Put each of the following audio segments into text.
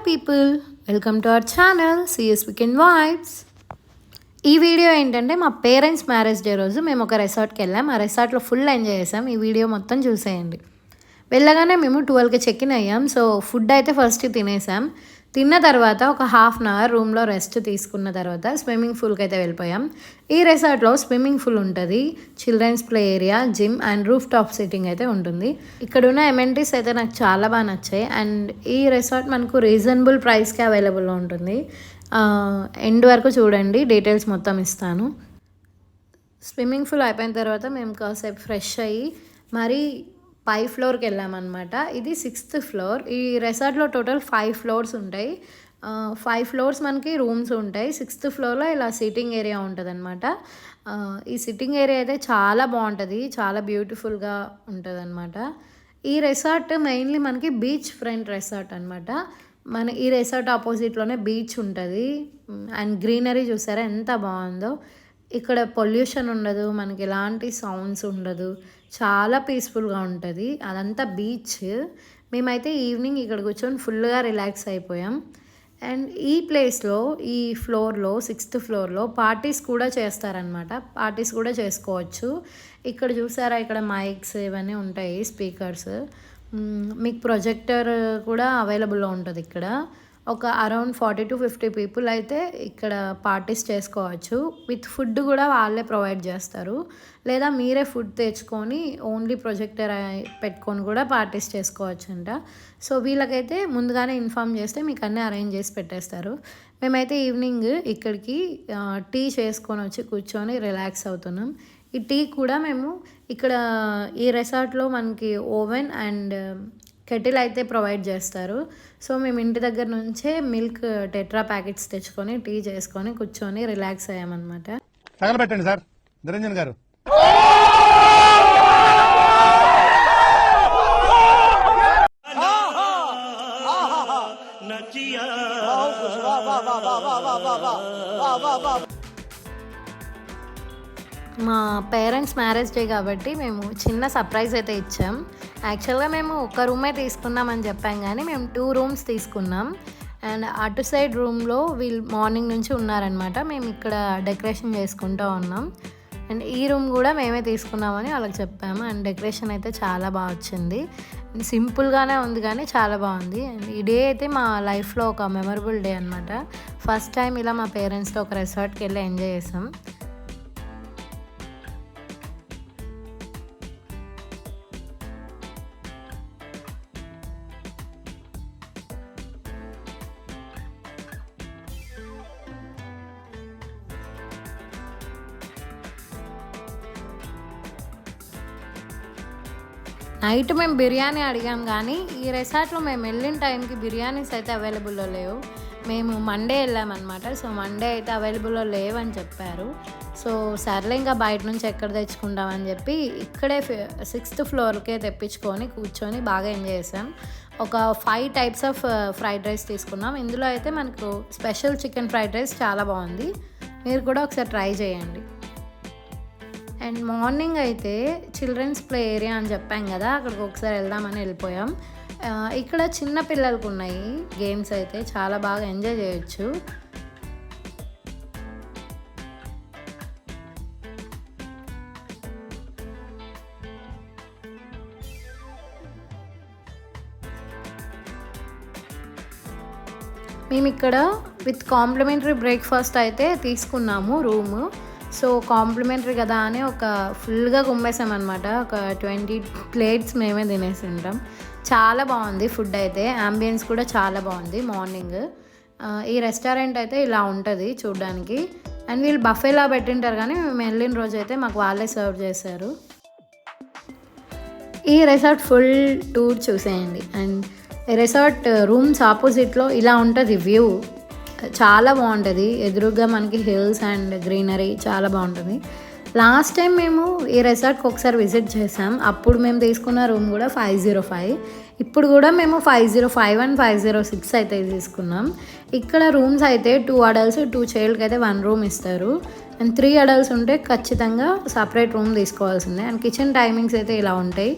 People, welcome to our channel CS weekend vibes. ఈ video ఏంటంటే మా పేరెంట్స్ మ్యారేజ్ డే రోజు మేము ఒక రిసార్ట్కి వెళ్ళాం. ఆ రిసార్ట్లో ఫుల్ ఎంజాయ్ చేసాం. ఈ వీడియో మొత్తం చూసేయండి. వెళ్ళగానే మేము 12కి చెక్ఇన్ అయ్యాం. సో ఫుడ్ అయితే ఫస్ట్ తినేసాం. తిన్న తర్వాత ఒక హాఫ్ అన్ అవర్ రూమ్లో రెస్ట్ తీసుకున్న తర్వాత స్విమ్మింగ్ పూల్కి అయితే వెళ్ళిపోయాం. ఈ రిసార్ట్లో స్విమ్మింగ్ పూల్ ఉంటుంది, children's play area, gym and rooftop sitting అయితే ఉంటుంది. ఇక్కడ ఉన్న ఎమెంటీస్ అయితే నాకు చాలా బాగా నచ్చాయి. అండ్ ఈ రిసార్ట్ మనకు రీజనబుల్ ప్రైస్కి అవైలబుల్లో ఉంటుంది. ఎండ్ వరకు చూడండి, డీటెయిల్స్ మొత్తం ఇస్తాను. స్విమ్మింగ్ పూల్ అయిపోయిన తర్వాత మేము కాసేపు ఫ్రెష్ అయ్యి మరి పై ఫ్లోర్కి వెళ్ళామన్నమాట. ఇది 6th ఫ్లోర్. ఈ రిసార్ట్లో టోటల్ 5 ఫ్లోర్స్ ఉంటాయి. 5 ఫ్లోర్స్ మనకి రూమ్స్ ఉంటాయి. 6th ఫ్లోర్లో ఇలా సిట్టింగ్ ఏరియా ఉంటుంది అనమాట. ఈ సిట్టింగ్ ఏరియా అయితే చాలా బాగుంటుంది, చాలా బ్యూటిఫుల్గా ఉంటుంది అనమాట. ఈ రిసార్ట్ మెయిన్లీ మనకి బీచ్ ఫ్రంట్ రిసార్ట్ అనమాట. ఈ రిసార్ట్ ఆపోజిట్లోనే బీచ్ ఉంటుంది. అండ్ గ్రీనరీ చూసారా ఎంత బాగుందో. ఇక్కడ పొల్యూషన్ ఉండదు, మనకి ఎలాంటి సౌండ్స్ ఉండదు, చాలా పీస్ఫుల్గా ఉంటుంది. అదంతా బీచ్. మేమైతే ఈవినింగ్ ఇక్కడ కూర్చొని ఫుల్గా రిలాక్స్ అయిపోయాం. అండ్ ఈ ప్లేస్లో, ఈ ఫ్లోర్లో 6th ఫ్లోర్లో పార్టీస్ కూడా చేస్తారనమాట. పార్టీస్ కూడా చేసుకోవచ్చు. ఇక్కడ చూసారా, ఇక్కడ మైక్స్ ఇవన్నీ ఉంటాయి, స్పీకర్స్. మీకు ప్రొజెక్టర్ కూడా అవైలబుల్లో ఉంటుంది ఇక్కడ. ఒక అరౌండ్ 40 to 50 పీపుల్ అయితే ఇక్కడ పార్టీస్ చేసుకోవచ్చు. విత్ ఫుడ్ కూడా వాళ్ళే ప్రొవైడ్ చేస్తారు. లేదా మీరే ఫుడ్ తెచ్చుకొని ఓన్లీ ప్రొజెక్టర్ పెట్టుకొని కూడా పార్టీస్ చేసుకోవచ్చు అంట. సో వీళ్ళకైతే ముందుగానే ఇన్ఫామ్ చేస్తే మీకు అన్నీ అరేంజ్ చేసి పెట్టేస్తారు. మేమైతే ఈవినింగ్ ఇక్కడికి టీ చేసుకొని వచ్చి కూర్చొని రిలాక్స్ అవుతున్నాం. ఈ టీ కూడా మేము ఇక్కడ ఈ రిసార్ట్లో మనకి ఓవెన్ అండ్ కెటిల్ అయితే ప్రొవైడ్ చేస్తారు. సో మేము ఇంటి దగ్గర నుంచే మిల్క్ టెట్రా ప్యాకెట్స్ తెచ్చుకొని టీ చేసుకొని కూర్చొని రిలాక్స్ అయ్యామన్నమాట. తగలబెట్టండి సార్ నిరంజన్ గారు. మా పేరెంట్స్ మ్యారేజ్ డే కాబట్టి మేము చిన్న సర్ప్రైజ్ అయితే ఇచ్చాం. యాక్చువల్గా మేము ఒక రూమే తీసుకున్నామని చెప్పాం, కానీ మేము 2 రూమ్స్ తీసుకున్నాం. అండ్ అటు సైడ్ రూమ్లో వీళ్ళు మార్నింగ్ నుంచి ఉన్నారనమాట. మేము ఇక్కడ డెకరేషన్ చేసుకుంటూ ఉన్నాం. అండ్ ఈ రూమ్ కూడా మేమే తీసుకున్నామని వాళ్ళకి చెప్పాము. అండ్ డెకరేషన్ అయితే చాలా బాగా వచ్చింది. సింపుల్గానే ఉంది కానీ చాలా బాగుంది. అండ్ ఈ డే అయితే మా లైఫ్లో ఒక మెమరబుల్ డే అనమాట. ఫస్ట్ టైం ఇలా మా పేరెంట్స్తో ఒక రిసార్ట్కి వెళ్ళి ఎంజాయ్ చేసాం. నైట్ మేము బిర్యానీ అడిగాం, కానీ ఈ రిసార్ట్లో మేము వెళ్ళిన టైంకి బిర్యానీస్ అయితే అవైలబుల్లో లేవు. మేము మండే వెళ్ళామన్నమాట. సో మండే అయితే అవైలబుల్లో లేవని చెప్పారు. సో సర్లే ఇంకా బయట నుంచి ఎక్కడ తెచ్చుకుంటామని చెప్పి ఇక్కడే 6th ఫ్లోర్కే తెప్పించుకొని కూర్చొని బాగా ఎంజాయ్ చేసాం. ఒక 5 టైప్స్ ఆఫ్ ఫ్రైడ్ రైస్ తీసుకున్నాం. ఇందులో అయితే మనకు స్పెషల్ చికెన్ ఫ్రైడ్ రైస్ చాలా బాగుంది. మీరు కూడా ఒకసారి ట్రై చేయండి. అండ్ మార్నింగ్ అయితే చిల్డ్రన్స్ ప్లే ఏరియా అని చెప్పాం కదా, అక్కడికి ఒకసారి వెళ్దామని వెళ్ళిపోయాం. ఇక్కడ చిన్న పిల్లలకు ఉన్నాయి గేమ్స్, అయితే చాలా బాగా ఎంజాయ్ చేయొచ్చు. మేము ఇక్కడ విత్ కాంప్లిమెంటరీ బ్రేక్ఫాస్ట్ అయితే తీసుకున్నాము రూము. సో కాంప్లిమెంటరీ కదా అని ఒక ఫుల్గా గుమ్మేసామన్నమాట. ఒక 20 ప్లేట్స్ మేమే తినేసి ఉంటాం. చాలా బాగుంది ఫుడ్ అయితే. అంబియన్స్ కూడా చాలా బాగుంది మార్నింగ్. ఈ రెస్టారెంట్ అయితే ఇలా ఉంటుంది చూడడానికి. అండ్ వీళ్ళు బఫేలా పెట్టింటారు, కానీ మేము వెళ్ళిన రోజు అయితే మాకు వాళ్ళే సర్వ్ చేశారు. ఈ రిసార్ట్ ఫుల్ టూర్ చూసేయండి. అండ్ ఈ రిసార్ట్ రూమ్స్ ఆపోజిట్లో ఇలా ఉంటుంది వ్యూ. చాలా బాగుంటుంది. ఎదురుగా మనకి హిల్స్ అండ్ గ్రీనరీ చాలా బాగుంటుంది. లాస్ట్ టైం మేము ఈ రిసార్ట్కి ఒకసారి విజిట్ చేసాం. అప్పుడు మేము తీసుకున్న రూమ్ కూడా 505. ఇప్పుడు కూడా మేము 505 అండ్ 506 అయితే తీసుకున్నాం. ఇక్కడ రూమ్స్ అయితే 2 adults 2 childకి అయితే 1 రూమ్ ఇస్తారు. అండ్ 3 adults ఉంటే ఖచ్చితంగా సపరేట్ రూమ్ తీసుకోవాల్సిందే. అండ్ కిచెన్ టైమింగ్స్ అయితే ఇలా ఉంటాయి.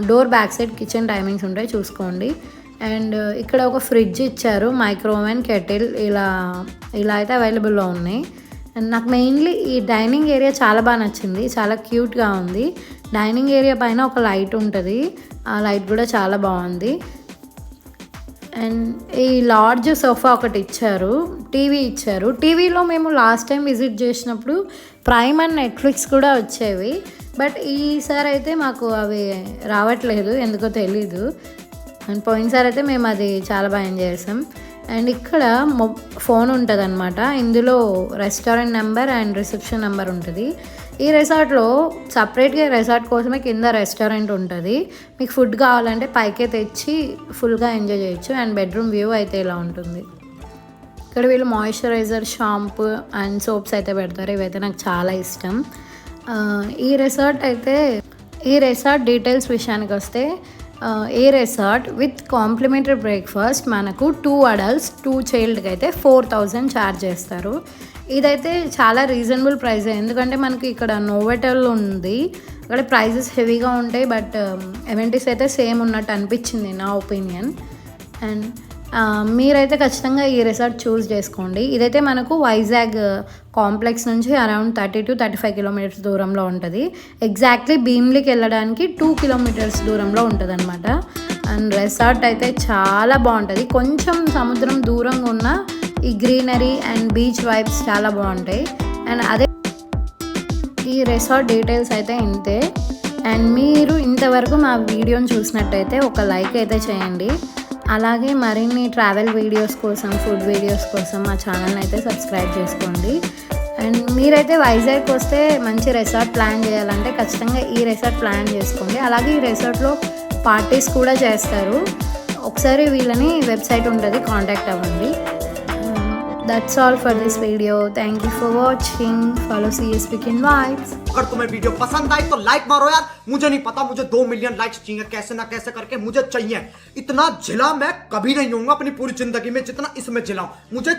Door back side kitchen timings ఉంటాయి, చూసుకోండి. అండ్ ఇక్కడ ఒక ఫ్రిడ్జ్ ఇచ్చారు, మైక్రోవేవ్, కెటిల్ ఇలా అయితే అవైలబుల్లో ఉన్నాయి. అండ్ నాకు మెయిన్లీ ఈ డైనింగ్ ఏరియా చాలా బాగా నచ్చింది, చాలా క్యూట్గా ఉంది. డైనింగ్ ఏరియా పైన ఒక లైట్ ఉంటుంది, ఆ లైట్ కూడా చాలా బాగుంది. అండ్ ఈ లార్జ్ సోఫా ఒకటి ఇచ్చారు, టీవీ ఇచ్చారు. టీవీలో మేము లాస్ట్ టైం విజిట్ చేసినప్పుడు ప్రైమ్ అండ్ నెట్ఫ్లిక్స్ కూడా వచ్చేవి, బట్ ఈసారి అయితే మాకు అవి రావట్లేదు, ఎందుకో తెలీదు. అండ్ పోయినసారి అయితే మేము అది చాలా బాగా ఎంజాయ్ చేసాం. అండ్ ఇక్కడ ఫోన్ ఉంటుంది అనమాట, ఇందులో restaurant number and reception number ఉంటుంది. ఈ రిసార్ట్లో సపరేట్గా రిసార్ట్ కోసమే కింద రెస్టారెంట్ ఉంటుంది. మీకు ఫుడ్ కావాలంటే పైకే తెచ్చి ఫుల్గా ఎంజాయ్ చేయొచ్చు. అండ్ బెడ్రూమ్ వ్యూ అయితే ఇలా ఉంటుంది. ఇక్కడ వీళ్ళు మాయిశ్చరైజర్, షాంపూ అండ్ సోప్స్ అయితే పెడతారు, ఇవైతే నాకు చాలా ఇష్టం. ఈ రిసార్ట్ డీటెయిల్స్ విషయానికి వస్తే, ఈ రిసార్ట్ విత్ కాంప్లిమెంటరీ బ్రేక్ఫాస్ట్ మనకు 2 adults 2 childకి అయితే 4,000 ఛార్జ్ చేస్తారు. ఇదైతే చాలా రీజనబుల్ ప్రైస్, ఎందుకంటే మనకి ఇక్కడ నోవెటల్ ఉంది, అక్కడ ప్రైజెస్ హెవీగా ఉంటాయి, బట్ ఎమెంటీస్ అయితే సేమ్ ఉన్నట్టు అనిపించింది నా ఒపీనియన్. అండ్ మీరైతే ఖచ్చితంగా ఈ రిసార్ట్ చూస్ చేసుకోండి. ఇదైతే మనకు వైజాగ్ కాంప్లెక్స్ నుంచి అరౌండ్ 30 to 35 kilometers దూరంలో ఉంటుంది. ఎగ్జాక్ట్లీ భీమ్లీకి వెళ్ళడానికి 2 kilometers దూరంలో ఉంటుంది అనమాట. అండ్ రిసార్ట్ అయితే చాలా బాగుంటుంది, కొంచెం సముద్రం దూరంగా ఉన్న ఈ గ్రీనరీ అండ్ బీచ్ వైబ్స్ చాలా బాగుంటాయి. అండ్ అదే ఈ రిసార్ట్ డీటెయిల్స్ అయితే ఇంతే. అండ్ మీరు ఇంతవరకు మా వీడియోని చూసినట్టయితే ఒక లైక్ అయితే చేయండి. అలాగే మరిన్ని ట్రావెల్ వీడియోస్ కోసం, ఫుడ్ వీడియోస్ కోసం మా ఛానల్ని అయితే సబ్స్క్రైబ్ చేసుకోండి. అండ్ మీరైతే వైజాగ్ వస్తే మంచి రిసార్ట్ ప్లాన్ చేయాలంటే ఖచ్చితంగా ఈ రిసార్ట్ ప్లాన్ చేసుకోండి. అలాగే ఈ రిసార్ట్లో పార్టీస్ కూడా చేస్తారు, ఒకసారి వీళ్ళని వెబ్సైట్ ఉంటుంది, కాంటాక్ట్ అవ్వండి. That's all for this video. Thank you for watching. Follow CSP Kin Vibes. अगर तुम्हें वीडियो पसंद आई तो लाइक मारो यार, मुझे नहीं पता, मुझे 2 मिलियन लाइक्स चाहिए, कैसे ना कैसे करके मुझे चाहिए। इतना झिला मैं कभी नहीं होऊंगा अपनी पूरी जिंदगी में जितना इसमें झिला हूं, मुझे